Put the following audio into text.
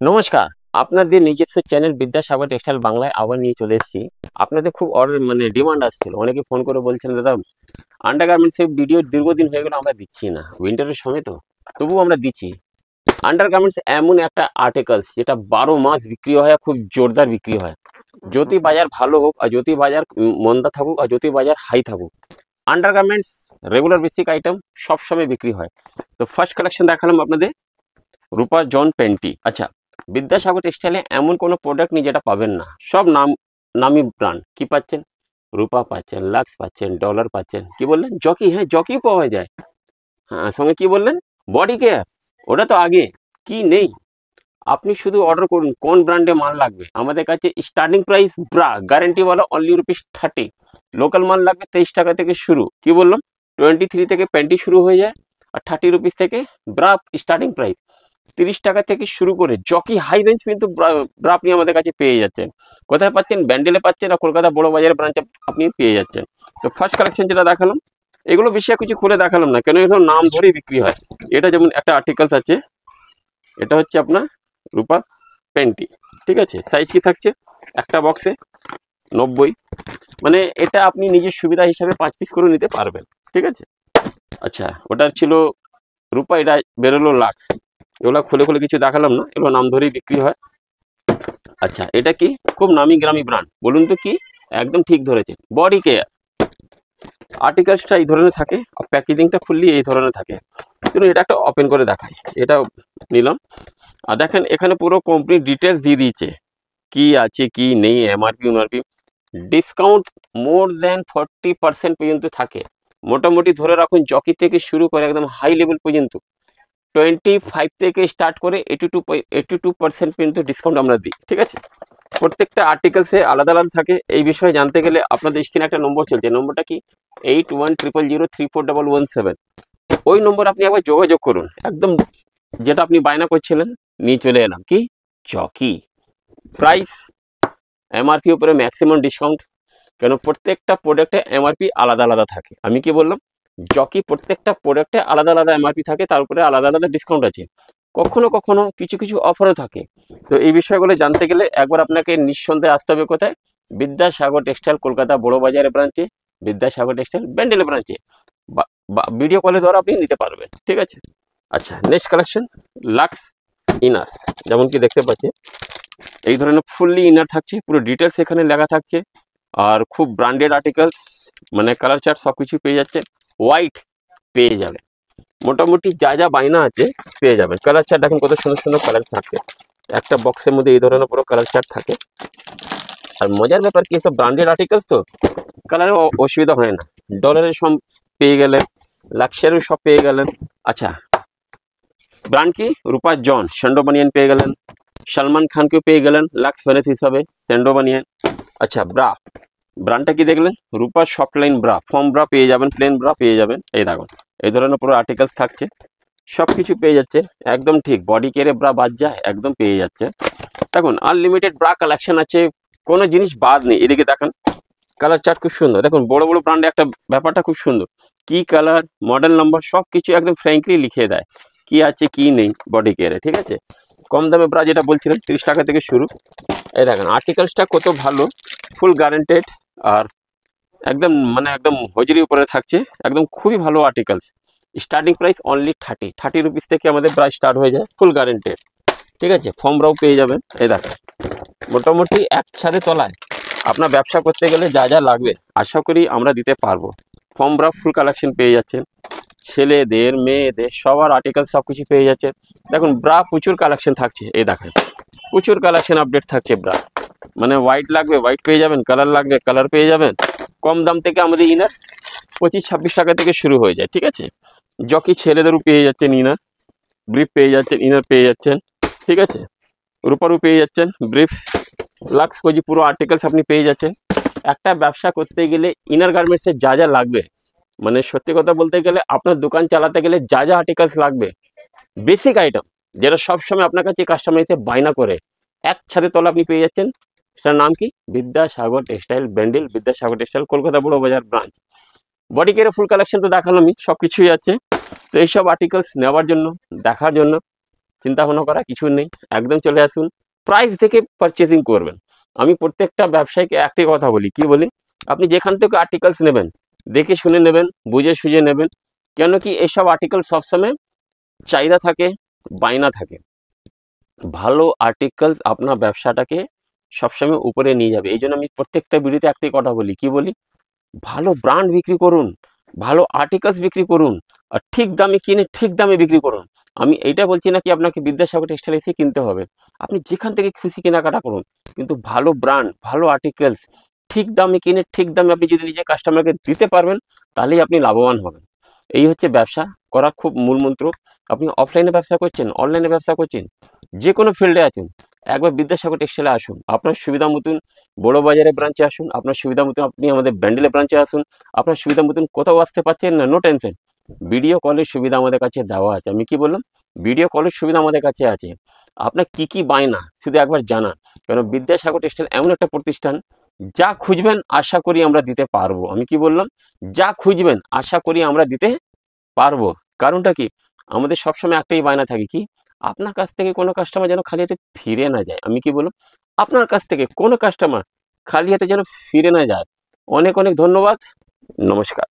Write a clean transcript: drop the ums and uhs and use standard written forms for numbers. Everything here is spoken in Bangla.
নমস্কার। আপনাদের নিজস্ব চ্যানেল বিদ্যাসাগর টেক্সটাইল বাংলায় আবার নিয়ে চলে এসেছি। আপনাদের খুব অর্ডার ডিমান্ড আসছিল। অনেকে ফোন করে বলছেন, দাদা আন্ডারগার্মেন্টসের ভিডিও দীর্ঘদিন হয়ে গেল আমরা দিচ্ছি না। উইন্টারের সময় তো তবুও আমরা দিচ্ছি। আন্ডারগার্মেন্টস এমন একটা আর্টিকেলস যেটা 12 মাস বিক্রি হয়, খুব জোরদার বিক্রি হয়। যদি বাজার ভালো হোক আর যদি বাজার মন্দা থাকুক আর যদি বাজার হাই থাকুক, আন্ডারগার্মেন্টস রেগুলার বেসিক আইটেম সবসময় বিক্রি হয়। তো ফার্স্ট কালেকশন দেখালাম আপনাদের রূপা জন পেন্টি। আচ্ছা, বিদ্যাসাগর টেক্সটাইলে এমন কোনো প্রোডাক্ট নেই যেটা পাবেন না। সব নামি ব্র্যান্ড। কি পাচ্ছেন? রূপা পাচ্ছেন, লাক্স পাচ্ছেন, ডলার পাচ্ছেন। কি বললেন? জকি। হ্যাঁ, জকি পাওয়া যায়। হ্যাঁ, সঙ্গে কি বললেন? Body care. ওটা তো আগে। কি নেই? আপনি শুধু অর্ডার করুন কোন ব্র্যান্ডে মাল লাগবে। আমাদের কাছে স্টার্টিং প্রাইস ব্রা গ্যারেন্টিওয়ালা অনলি ₹30। লোকাল মাল লাগবে 23 টাকা থেকে শুরু। কি বললাম? 23 থেকে প্যান্টি শুরু হয়ে যায়। আর ₹30 থেকে ব্রা স্টার্টিং প্রাইস। 30 টাকা থেকে শুরু করে জকি হাই রেঞ্জ কিন্তু ব্রা আপনি আমাদের কাছে পেয়ে যাচ্ছেন। কোথায় পাচ্ছেন? ব্যান্ডেলে পাচ্ছেন আর কলকাতা বড় বাজারের ব্রাঞ্চে আপনি পেয়ে যাচ্ছেন। তো ফার্স্ট কালেকশন যেটা দেখালাম, এগুলো বেশি আর কিছু খুলে দেখালাম না, কেন এগুলো নাম ধরেই বিক্রি হয়। এটা যেমন একটা আর্টিকেলস আছে, এটা হচ্ছে আপনার রূপা পেন্টি। ঠিক আছে, সাইজ কি থাকছে? একটা বক্সে 90। মানে এটা আপনি নিজের সুবিধা হিসাবে 5 পিস করে নিতে পারবেন। ঠিক আছে। আচ্ছা, ওটার ছিল রূপা, এটা বেরোলো লাক্স। এগুলো খুলে খুলে কিছু দেখালাম না, এগুলো নাম ধরেই বিক্রি হয়। আচ্ছা, এটা কি? খুব নামি গ্রামি ব্র্যান্ড। বলুন তো কি? একদম ঠিক ধরেছে, বডি কেয়ার। আর্টিকেলসটা এই ধরনের থাকে আর প্যাকেজিংটা খুললি এই ধরনের থাকে। চলুন এটা একটা ওপেন করে দেখাই। এটা নিলাম আর দেখেন এখানে পুরো কমপ্লিট ডিটেলস দিয়ে দিয়েছে, কি আছে কি নেই, এমআরপি ডিসকাউন্ট মোর দেন 40% পর্যন্ত থাকে। মোটামুটি ধরে রাখুন জকি থেকে শুরু করে একদম হাই লেভেল পর্যন্ত 25 থেকে স্টার্ট করে 82% পর্যন্ত ডিসকাউন্ট আমরা দিই। ঠিক আছে। প্রত্যেকটা আর্টিকেলসে আলাদা আলাদা থাকে। এই বিষয়ে জানতে গেলে আপনাদের স্ক্রিনে একটা নম্বর চলছে। নম্বরটা কি? 8100034117। ওই নম্বর আপনি একবার যোগাযোগ করুন। একদম যেটা আপনি বায়না করছিলেন নিয়ে চলে এলাম। কি? জকি। প্রাইস এমআরপি উপরে ম্যাক্সিমাম ডিসকাউন্ট। কেন? প্রত্যেকটা প্রোডাক্টে এমআরপি আলাদা আলাদা থাকে। আমি কি বললাম? জকি প্রত্যেকটা প্রোডাক্টে আলাদা আলাদা এমআরপি থাকে, তার উপরে আলাদা আলাদা ডিসকাউন্ট আছে। কখনো কখনো কিছু কিছু অফারও থাকে। তো এই বিষয়গুলো জানতে গেলে একবার আপনাকে নিঃসন্দেহে আসতে হবে কোথায়? বিদ্যাসাগর টেক্সটাইল কলকাতা বড় বাজারের ব্রাঞ্চে, বিদ্যাসাগর টেক্সটাইল ব্যান্ডেল ব্রাঞ্চে, ভিডিও কলের দ্বারা আপনি নিতে পারবেন। ঠিক আছে। আচ্ছা, নেক্সট কালেকশন লাক্স ইনার। যেমন কি দেখতে পাচ্ছি এই ধরনের ফুললি ইনার থাকছে, পুরো ডিটেলস এখানে লেখা থাকছে। আর খুব ব্র্যান্ডেড আর্টিকেলস, মানে কালার চার্ট সব কিছু পেয়ে যাচ্ছে। হোয়াইট পেয়ে যাবে, মোটামুটি যা যা বায়না আছে পেয়ে যাবেন। কালার চার্ট দেখুন কত সুন্দর সুন্দর কালার থাকে। একটা বক্সের মধ্যে এই ধরনের পুরো কালার চার্ট থাকে। আর মজার ব্যাপার কি, সব ব্র্যান্ডেড আর্টিকেলস তো কালারের অসুবিধা হয় না। ডলারের সব পেয়ে গেলেন, লাক্সারির সব পেয়ে গেলেন। আচ্ছা, ব্র্যান্ড কি? রূপা জন স্যান্ডো বানিয়ান পেয়ে গেলেন। সলমান খানকেও পেয়ে গেলেন লাক্স ফেনেস হিসাবে স্যান্ডো বানিয়ান। আচ্ছা, ব্রা ব্র্যান্ডটা কি দেখলেন? Rupa soft line bra, form bra পেয়ে যাবেন, প্লেন ব্রা পেয়ে যাবেন। এই দেখুন এই ধরনের পুরো আর্টিকেলস থাকছে, সব কিছু পেয়ে যাচ্ছে। একদম ঠিক, বডি কেয়ারে ব্রা বাদ যায়, একদম পেয়ে যাচ্ছে। দেখুন আনলিমিটেড ব্রা কালেকশন আছে, কোনো জিনিস বাদ নেই। এদিকে দেখেন কালার চার্ট খুব সুন্দর। দেখুন বড় বড় ব্র্যান্ডে একটা ব্যাপারটা খুব সুন্দর, কি কালার, মডেল নাম্বার সব কিছু একদম ফ্র্যাঙ্কলি লিখে দেয় কি আছে কি নেই বডি কেয়ারে। ঠিক আছে। কম দামে ব্রা যেটা বলছিলেন 30 টাকা থেকে শুরু। এই দেখেন আর্টিকেলসটা কত ভালো, ফুল গ্যারান্টেড। আর একদম মানে একদম হজরি উপরে থাকছে, একদম খুবই ভালো articles. Starting price only 30 rupees থেকে আমাদের প্রাইস স্টার্ট হয়ে যায়, ফুল গ্যারান্টেড। ঠিক আছে। ফর্মরাও পেয়ে যাবেন। এই দেখেন মোটামুটি এক ছাদে তলায় আপনার ব্যবসা করতে গেলে যা যা লাগবে আশা করি আমরা দিতে পারবো। ফর্মরা ফুল কালেকশন পেয়ে যাচ্ছেন, ছেলেদের মেয়েদের সবার আর্টিকেল সব কিছু পেয়ে যাচ্ছে। দেখুন ব্রা প্রচুর কালেকশন থাকছে। এই দেখেন প্রচুর কালেকশন আপডেট থাকছে ব্রা। মানে হোয়াইট লাগবে হোয়াইট পেয়ে যাবেন, কালার লাগবে কালার পেয়ে যাবেন। কম দাম থেকে আমাদের ইনার 25-26 টাকা থেকে শুরু হয়ে যায়। ঠিক আছে। জকি ছেলেদেরও পেয়ে যাচ্ছেন ইনার, ব্রিফ পেয়ে যাচ্ছেন, ইনার পেয়ে যাচ্ছেন। ঠিক আছে। রূপারও পেয়ে যাচ্ছেন ব্রিফ, লাক্স কোজি পুরো আর্টিকেলস আপনি পেয়ে যাচ্ছেন। একটা ব্যবসা করতে গেলে ইনার গার্মেন্টসের যা যা লাগবে, মানে সত্যি কথা বলতে গেলে আপনার দোকান চালাতে গেলে যা যা আর্টিকেলস লাগবে, বেসিক আইটেম যেটা সবসময় আপনার কাছে কাস্টমার এসে বায়না করে, এক ছাদের তলা আপনি পেয়ে যাচ্ছেন। সেটার নাম কি? বিদ্যাসাগর টেক্সটাইল ব্যান্ডেল, বিদ্যাসাগর টেক্সটাইল কলকাতা বড় বাজার ব্রাঞ্চ। বডি কেয়ারের ফুল কালেকশন তো দেখালামই, সব কিছুই আছে। তো এইসব আর্টিকেলস নেওয়ার জন্য, দেখার জন্য চিন্তা ভাবনা করা কিছু নেই, একদম চলে আসুন, প্রাইস দেখে পারচেজিং করবেন। আমি প্রত্যেকটা ব্যবসায়ীকে একটাই কথা বলি, কি বলি, আপনি যেখান থেকে আর্টিকেলস নেবেন দেখে শুনে নেবেন, বুঝে সুঝে নেবেন। কেন কি এসব আর্টিকেল সবসময় চাহিদা থাকে, বায়না থাকে। ভালো আর্টিকেল আপনার ব্যবসাটাকে সবসময় উপরে নিয়ে যাবে। এই জন্য আমি প্রত্যেকটা ভিডিওতে একটাই কথা বলি, কি বলি, ভালো ব্র্যান্ড বিক্রি করুন, ভালো আর্টিকেলস বিক্রি করুন, আর ঠিক দামে কিনে ঠিক দামে বিক্রি করুন। আমি এইটা বলছি না কি আপনাকে বিদ্যাসাগর টেক্সটাইল এসে কিনতে হবে, আপনি যেখান থেকে খুশি কেনাকাটা করুন, কিন্তু ভালো ব্র্যান্ড, ভালো আর্টিকেলস ঠিক দামে কিনে ঠিক দামে আপনি যদি নিজে কাস্টমারকে দিতে পারবেন, তাহলেই আপনি লাভবান হবেন। এই হচ্ছে ব্যবসা করার খুব মূল মন্ত্র। আপনি অফলাইনে ব্যবসা করছেন, অনলাইনে ব্যবসা করছেন, যে কোনো ফিল্ডে আছেন, একবার বিদ্যাসাগর টেক্সটাইলে আসুন। আপনার সুবিধা মতন বড় বাজারে ব্রাঞ্চে আসুন, আপনার সুবিধা মতন আপনি আমাদের ব্যান্ডেলে ব্রাঞ্চে আসুন, আপনার সুবিধা মতন কোথাও আসতে পারছেন না, নো টেনশন, ভিডিও কলের সুবিধা আমাদের কাছে দেওয়া আছে। আমি কি বললাম, ভিডিও কলের সুবিধা আমাদের কাছে আছে। আপনার কি কি বায়না শুধু একবার জানান, কারণ বিদ্যাসাগর টেক্সটাইল এমন একটা প্রতিষ্ঠান, যা খুঁজবেন আশা করি আমরা দিতে পারবো। আমি কি বললাম, যা খুঁজবেন আশা করি আমরা দিতে পারবো। কারণটা কি, আমাদের সবসময় একটাই বায়না থাকে, কি, আপনার কাছ থেকে কোনো কাস্টমার যেন খালি হাতে ফিরে না যায়। আমি কি বললাম, আপনার কাছ থেকে কোনো কাস্টমার খালি হাতে যেন ফিরে না যায়। অনেক অনেক ধন্যবাদ, নমস্কার।